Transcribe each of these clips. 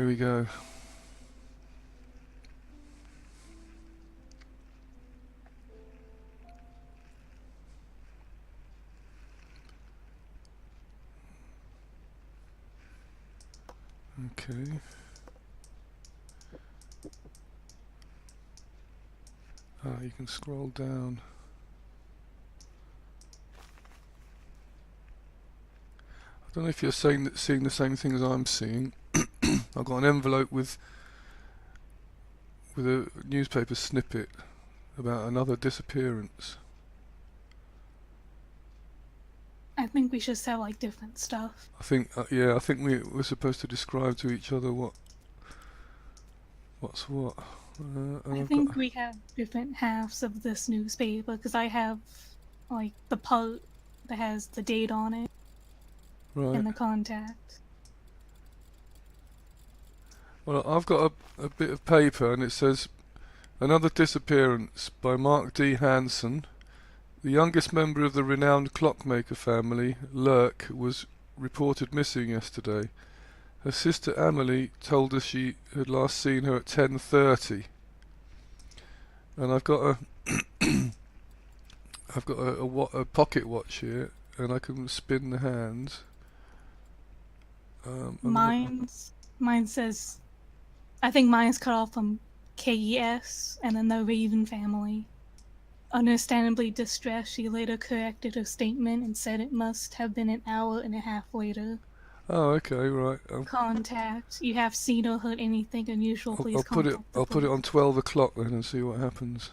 Here we go. Okay. You can scroll down. I don't know if you're seeing the same thing as I'm seeing. I've got an envelope with a newspaper snippet about another disappearance. I think we just have like different stuff. I think, yeah, I think we're supposed to describe to each other what's what. And I I've got think we have different halves of this newspaper because I have like the part that has the date on it right. and the contact. Well, I've got a bit of paper and it says another disappearance by Mark D. Hansen. The youngest member of the renowned clockmaker family, Lurk, was reported missing yesterday. Her sister Amelie told us she had last seen her at 10:30. And I've got a pocket watch here, and I can spin the hands. Mine says, I think mine's cut off from KES and then the Raven family. Understandably distressed, she later corrected her statement and said it must have been an hour and a half later. Oh, okay, right. Contact. You have seen or heard anything unusual, please contact the I'll put it police. on 12 o'clock then and see what happens.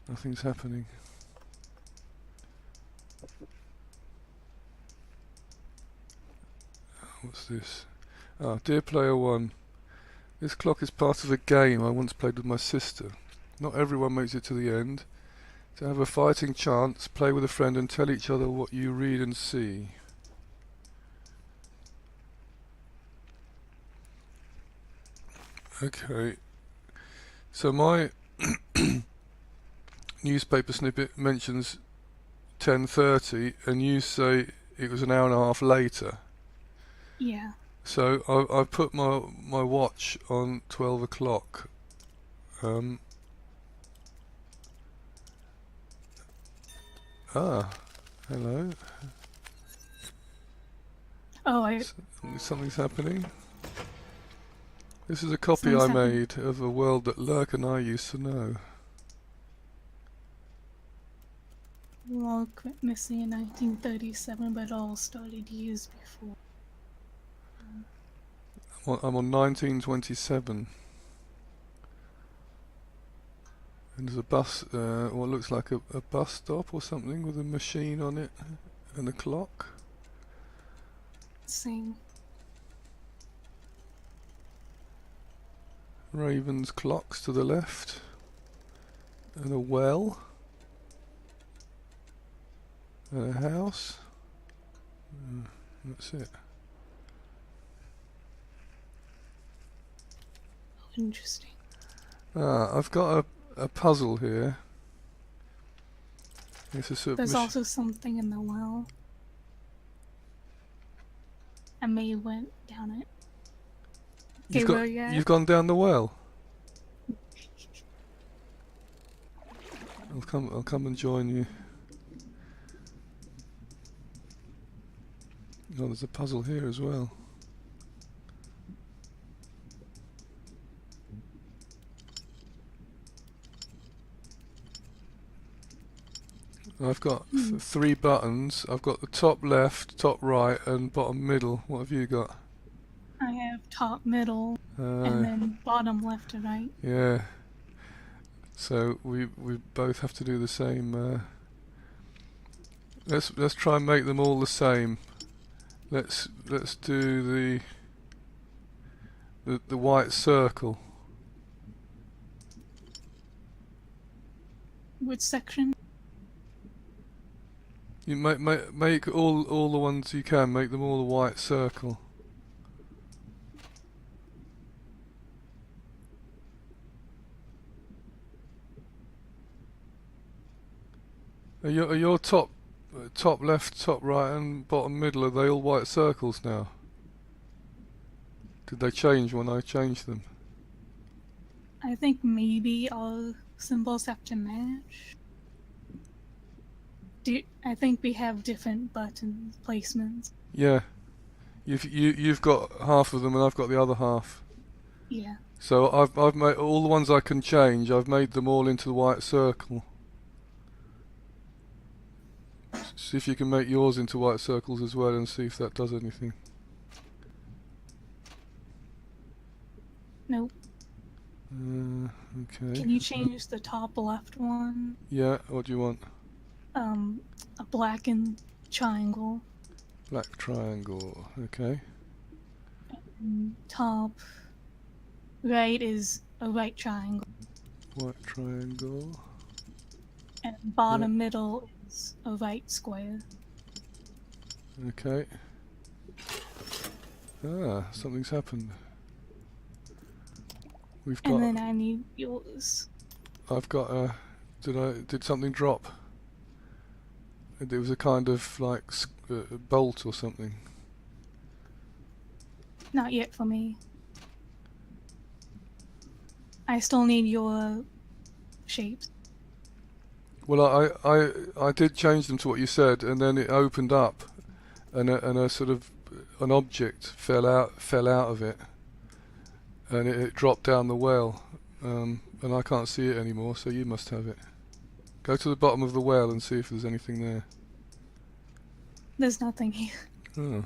Nothing's happening. What's this? Dear Player 1, this clock is part of a game I once played with my sister. Not everyone makes it to the end. To have a fighting chance, play with a friend and tell each other what you read and see. Okay. So my newspaper snippet mentions 10:30 and you say it was an hour and a half later. Yeah. So I put my watch on 12 o'clock. Hello. Oh, Something's happening. This is a copy something's I happening. made of a world that Lurk and I used to know. Log went missing in 1937, but all started years before. I'm on 1927. And there's a bus, what looks like a bus stop or something with a machine on it and a clock. Same. Raven's clocks to the left. And a well. And a house. That's it. Oh, interesting. I've got a puzzle here. It's a sort of There's also something in the well. I may have went down it. You've gone down the well. I'll come and join you. Oh, there's a puzzle here as well. I've got 3 buttons. I've got the top left, top right, and bottom middle. What have you got? I have top, middle, and then bottom left to right. Yeah. So we both have to do the same. Let's try and make them all the same. Let's do the white circle. Which section? You make all the ones you can. Make them all a white circle. Are your top top left, top right, and bottom middle, are they all white circles now? Did they change when I changed them? I think maybe all symbols have to match. I think we have different button placements. Yeah. You've got half of them and I've got the other half. Yeah. So I've made all the ones I can change. I've made them all into the white circle. See if you can make yours into white circles as well, and see if that does anything. Nope. Okay. Can you change the top left one? Yeah. What do you want? A blackened triangle. Black triangle. Okay. And top right is a right triangle. White triangle. And bottom middle is a right square. Okay. Ah, something's happened. We've got. And then I need yours. I've got a. Did something drop? It was a kind of like bolt or something. Not yet for me. I still need your shapes. Well, I did change them to what you said, and then it opened up, and a sort of an object fell out of it, and it dropped down the well, and I can't see it anymore. So you must have it. Go to the bottom of the well and see if there's anything there. There's nothing here. Oh.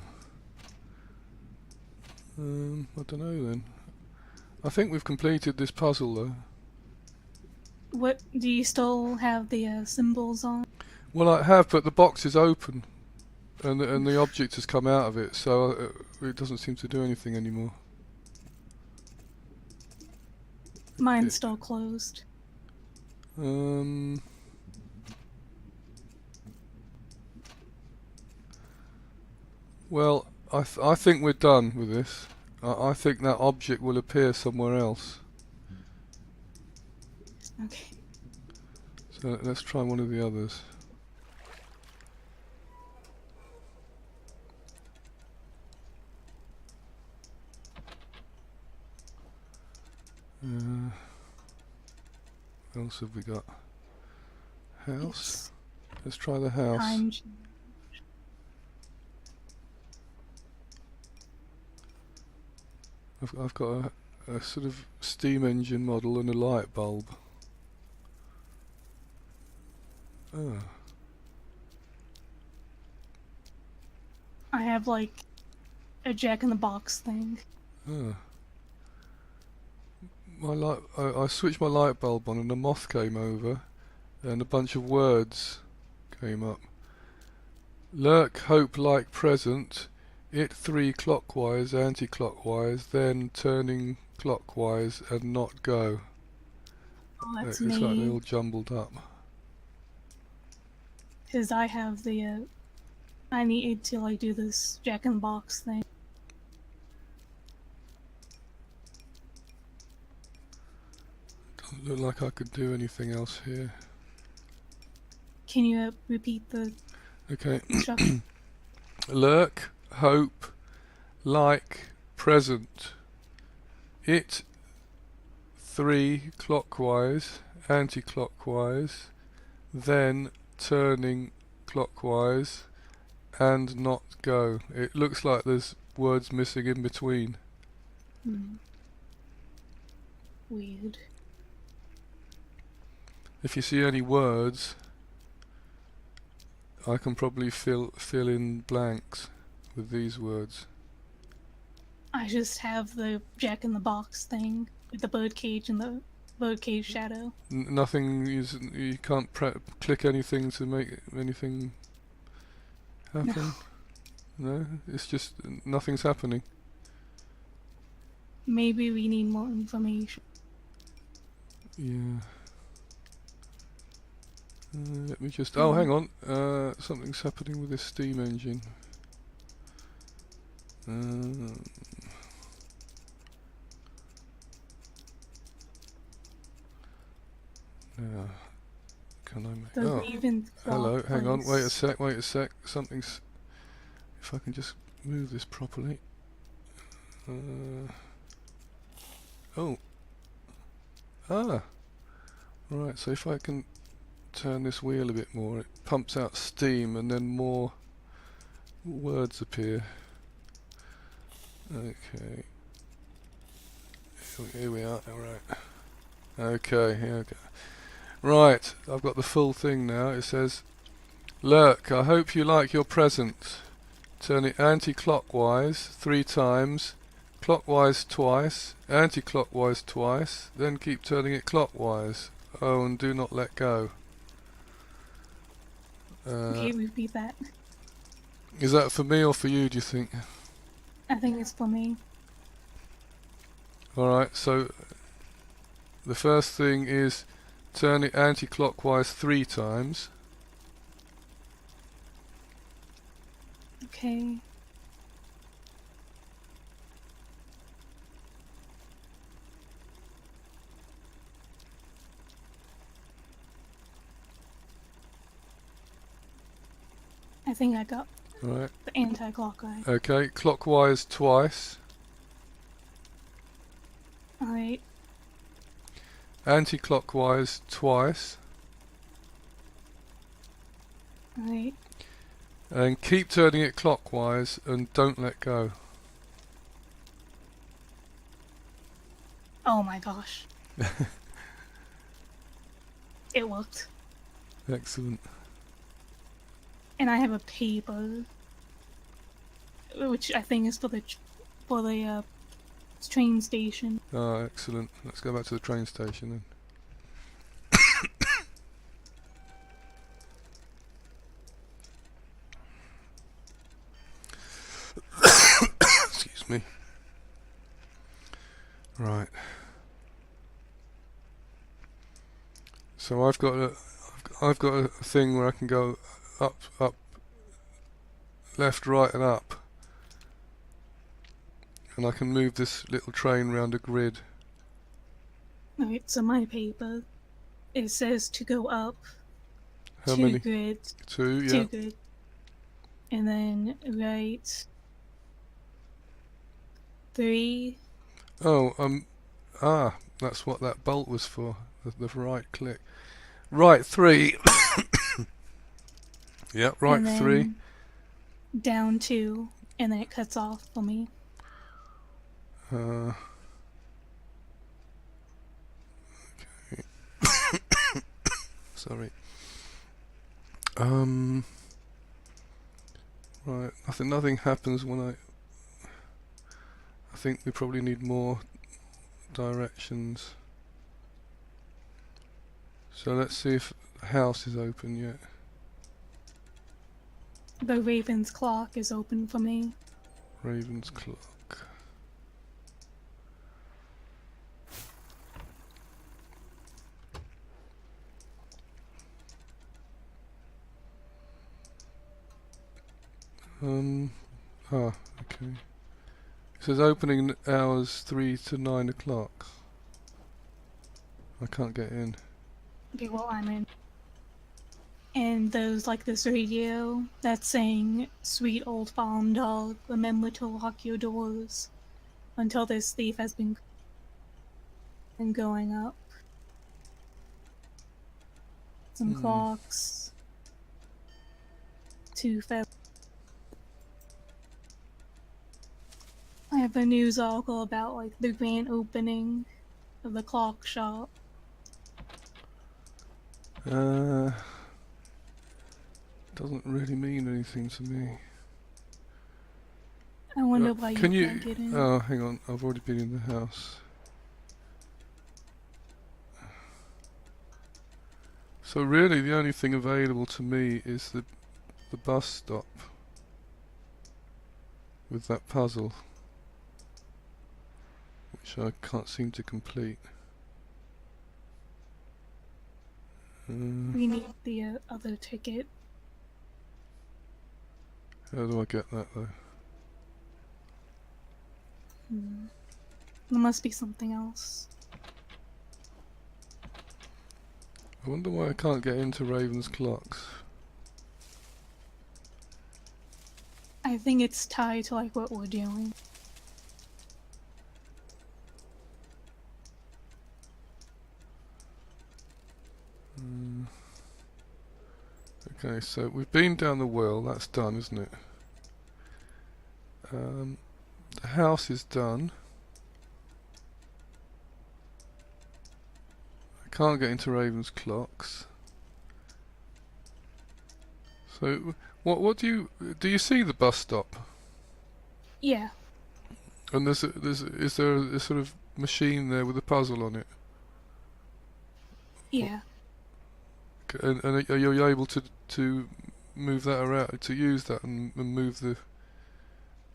I don't know then. I think we've completed this puzzle though. What do you still have the symbols on? Well, I have, but the box is open, and the object has come out of it, so it doesn't seem to do anything anymore. Mine's still closed. Well, I think we're done with this. I think that object will appear somewhere else. Okay. So let's try one of the others. What else have we got? House. Let's try the house. I've got a sort of steam engine model and a light bulb. Oh. I have like a jack-in-the-box thing. Oh. I switched my light bulb on and a moth came over and a bunch of words came up. Lurk, hope, like present, it 3 clockwise, anti-clockwise, then turning clockwise and not go. Oh, that's It's like me. they're all jumbled up. Because I have the, I need to like do this jack-in-the-box thing. Doesn't look like I could do anything else here. Can you repeat the Okay. instruction? Lurk, hope, like, present. It 3 clockwise, anti-clockwise, then turning clockwise and not go. It looks like there's words missing in between. Weird. If you see any words, I can probably fill in blanks with these words. I just have the jack-in-the-box thing with the birdcage and the birdcage shadow. Nothing is. You can't click anything to make anything happen. No, it's just nothing's happening. Maybe we need more information. Yeah. Let me just. Oh, hang on. Something's happening with this steam engine. can I make? The Oh, Raven hello. clock Hang on. Wait a was- sec. Wait a sec. Something's. If I can just move this properly. Oh. Ah. Right. So if I can turn this wheel a bit more, it pumps out steam, and then more words appear. Okay. Here we are. All right. Okay. Here we go. Right. I've got the full thing now. It says, "Lurk, I hope you like your present. Turn it anti-clockwise 3 times, clockwise twice, anti-clockwise twice, then keep turning it clockwise. Oh, and do not let go." Okay, repeat that. Is that for me or for you, do you think? I think it's for me. Alright, so the first thing is turn it anti-clockwise 3 times. Okay. I think I got Right. the anti-clockwise. Okay, clockwise twice, Alright. anti-clockwise twice, Alright. and keep turning it clockwise and don't let go. Oh my gosh. It worked. Excellent. And I have a paper, which I think is for the train station. Ah, excellent. Let's go back to the train station then. Excuse me. Right. So I've got a thing where I can go up, left, right, and up, and I can move this little train around a grid. Alright, so my paper, it says to go up How 2 many? grids. 2, 2 yeah. grids. And then right 3. Oh, that's what that bolt was for. The right click. Right 3. Yeah, right and 3. then down 2, and then it cuts off for me. Okay. Sorry. Right. Nothing happens when I think we probably need more directions. So let's see if the house is open yet. The Raven's clock is open for me. Raven's clock. Okay. It says opening hours 3 to 9 o'clock. I can't get in. Okay, well, I'm in. And there's like this radio that's saying, "Sweet old farm dog, remember to lock your doors until this thief has been and going up." Some clocks. 2 feathers. I have a news article about like the grand opening of the clock shop. Doesn't really mean anything to me. I wonder why Can you you? can't get in. Oh, hang on. I've already been in the house. So really, the only thing available to me is the bus stop with that puzzle, which I can't seem to complete. We need the other ticket. How do I get that though? There must be something else. I wonder why I can't get into Raven's clocks. I think it's tied to like what we're doing. Okay, so we've been down the well, that's done, isn't it? The house is done. I can't get into Raven's clocks. So, what do you see the bus stop? Yeah. And is there a sort of machine there with a puzzle on it? Yeah. And are you able to move that around, to use that and move the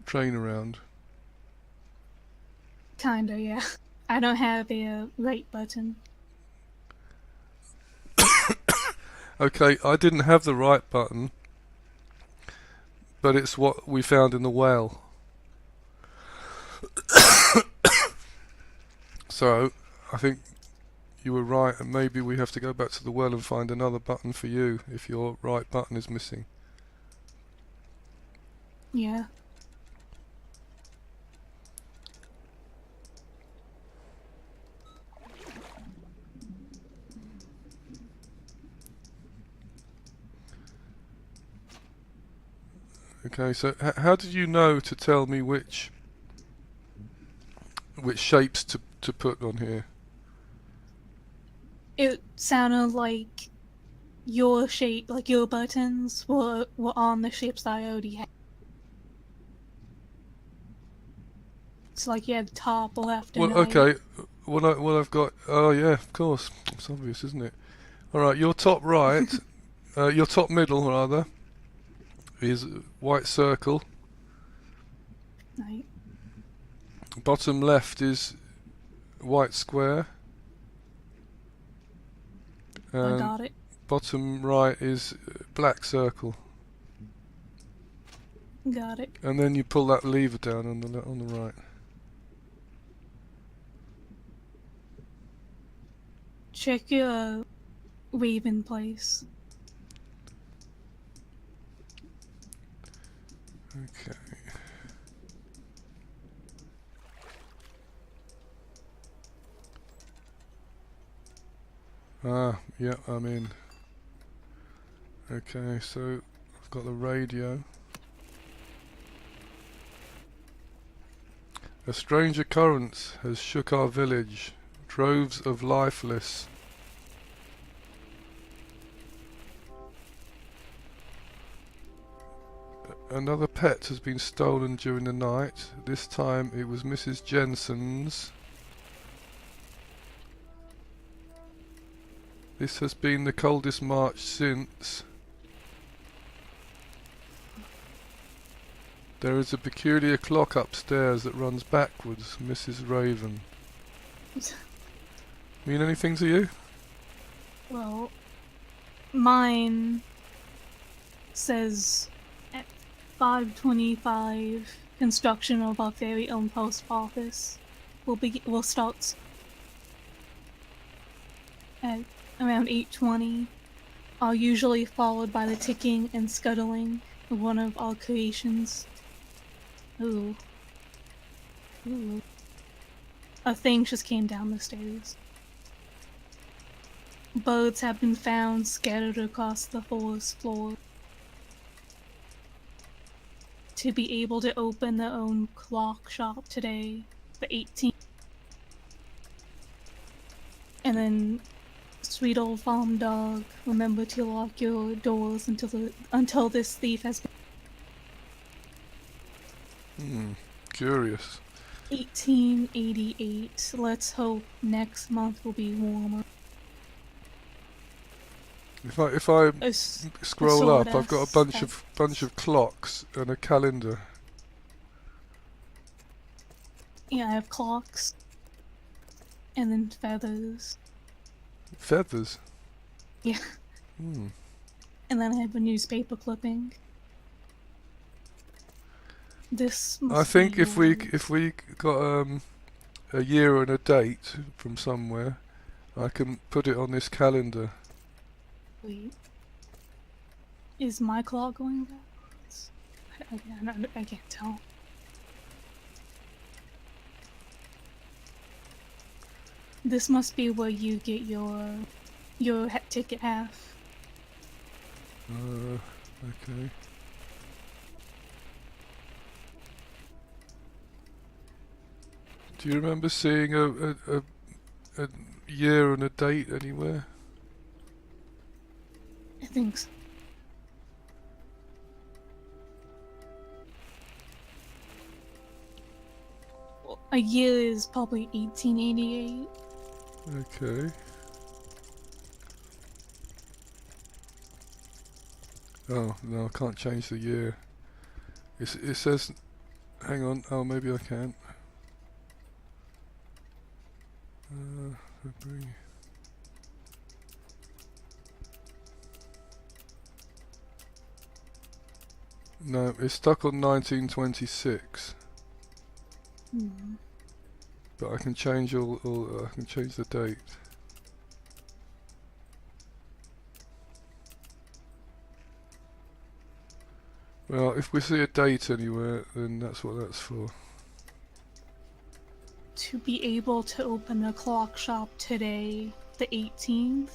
train around? Kinda, yeah. I don't have a right button. Okay, I didn't have the right button, but it's what we found in the well. So, I think you were right, and maybe we have to go back to the well and find another button for you if your right button is missing. Yeah. Okay, so how did you know to tell me which shapes to put on here? It sounded like your shape, like your buttons were on the shapes that I already had. It's like you had top, left, and Well, right. okay. What I've got. Oh yeah, of course. It's obvious, isn't it? All right, your top right, your top middle rather, is white circle. Right. Bottom left is white square. I got it. Bottom right is black circle. Got it. And then you pull that lever down on the right. Check your Raven place. Okay. Ah, yeah, I'm in. Okay, so I've got the radio. A strange occurrence has shook our village. Droves of lifeless. Another pet has been stolen during the night. This time it was Mrs. Jensen's. This has been the coldest March since. There is a peculiar clock upstairs that runs backwards, Mrs. Raven. Mean anything to you? Well, mine says at 5:25 construction of our very own post office will start at around 8:20, are usually followed by the ticking and scuttling of one of our creations. Ooh. Ooh. A thing just came down the stairs. Birds have been found scattered across the forest floor. To be able to open their own clock shop today, the 18th. And then, sweet old farm dog, remember to lock your doors until this thief has been. Curious. 1888. Let's hope next month will be warmer. If I scroll up, I've got a bunch of clocks and a calendar. Yeah, I have clocks. And then feathers. Feathers? Yeah. And then I have a newspaper clipping. This must I think be if we got a year and a date from somewhere, I can put it on this calendar. Wait. Is my clock going backwards? I can't tell. This must be where you get your ticket half. Okay. Do you remember seeing a year and a date anywhere? I think so. A year is probably 1888. Okay. Oh, no, I can't change the year. It says... Hang on. Oh, maybe I can. February. No, it's stuck on 1926. But I can change I can change the date. Well, if we see a date anywhere, then that's what that's for. To be able to open a clock shop today, the 18th.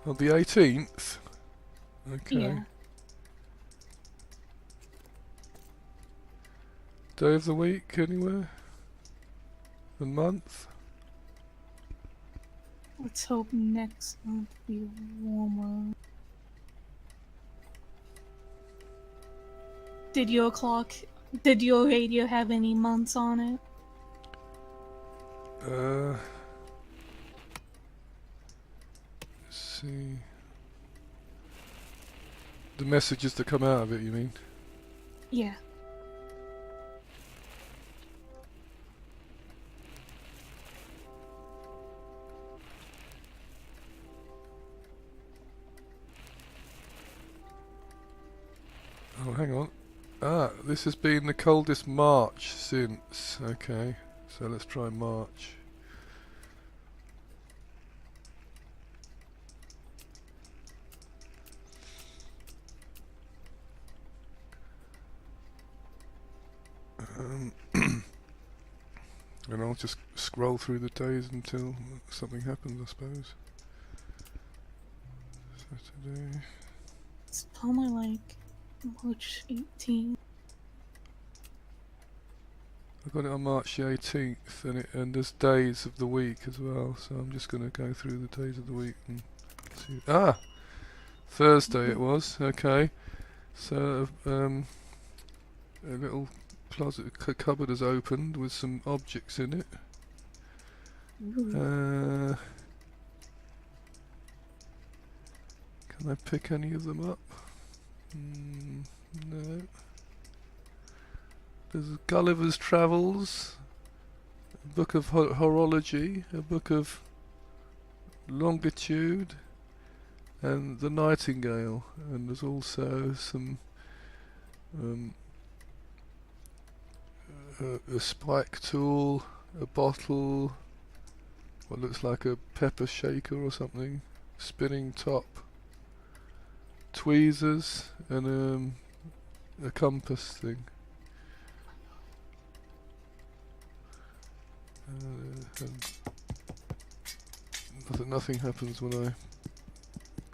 On the 18th? Okay. Yeah. Day of the week anywhere? A month? Let's hope next month will be warmer. Did your radio have any months on it? Let's see. The messages that come out of it, you mean? Yeah. Oh, hang on. Ah, this has been the coldest March since. Okay, so let's try March. And I'll just scroll through the days until something happens, I suppose. Saturday. It's probably like March 18th. I got it on March the 18th, and there's days of the week as well. So I'm just going to go through the days of the week and see. Ah, Thursday it was. Okay, so a little closet cupboard has opened with some objects in it. Can I pick any of them up? No. There's Gulliver's Travels, a book of horology, a book of longitude, and the Nightingale. And there's also some a spike tool, a bottle, what looks like a pepper shaker or something, spinning top, tweezers, and a compass thing. And nothing happens when I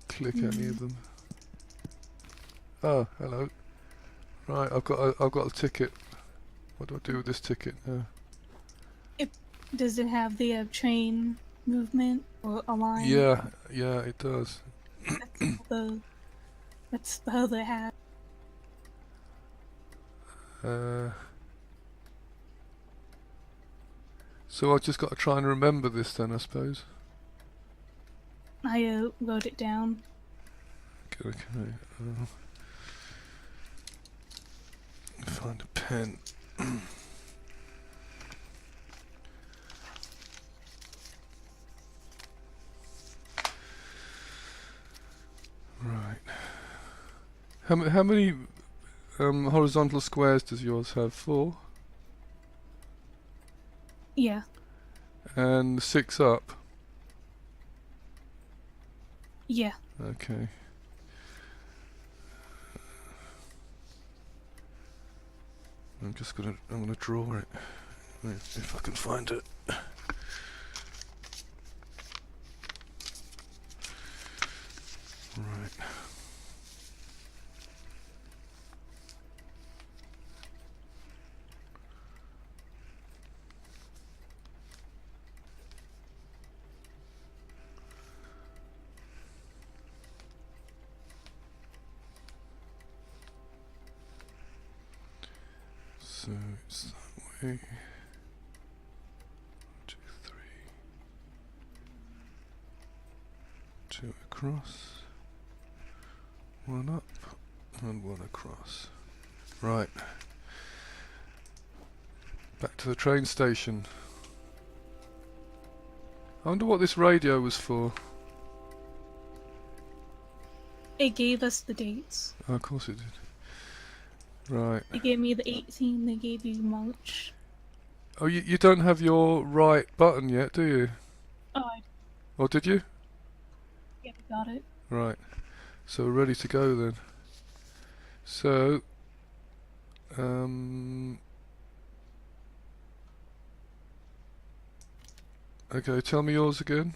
click any of them. Oh, hello. Right, I've got a ticket. What do I do with this ticket now? Does it have the train movement or a line? Yeah, it does. That's the other hat. So I've just got to try and remember this then, I suppose. I wrote it down. Okay. Find a pen. Right. How many horizontal squares does yours have? 4? Yeah. And 6 up? Yeah. Okay. I'm gonna draw it. If I can find it. Right. So it's that way. 1, 2, 3. 2 across. 1 up and 1 across. Right. Back to the train station. I wonder what this radio was for. It gave us the dates. Oh, of course it did. Right. It gave me the 18, they gave you March. Oh, you don't have your right button yet, do you? Oh, I Or did you? yeah, I got it. Right. So we're ready to go then. So, okay, tell me yours again.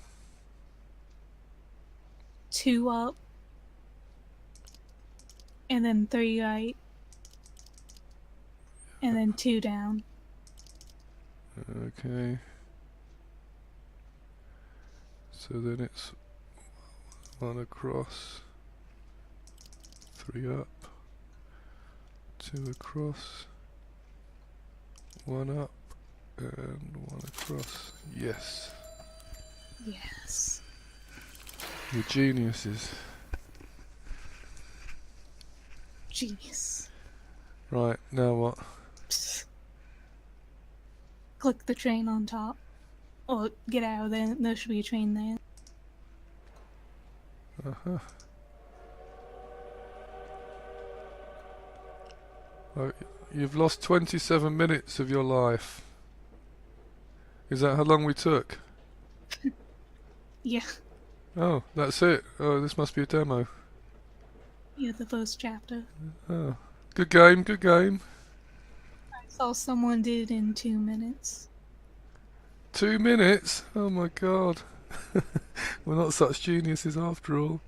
2 up. And then 3 right. And then 2 down. Okay. So then it's 1 across, 3 up, 2 across, 1 up, and 1 across. Yes. Yes. You're geniuses. Genius. Right, now what? Psst. Click the train on top. Or get out of there, there should be a train there. Uh-huh. Oh, you've lost 27 minutes of your life. Is that how long we took? Yeah. Oh, that's it. Oh, this must be a demo. Yeah, the first chapter. Oh, good game, good game. I saw someone did it in 2 minutes. 2 minutes? Oh my god. We're not such geniuses after all.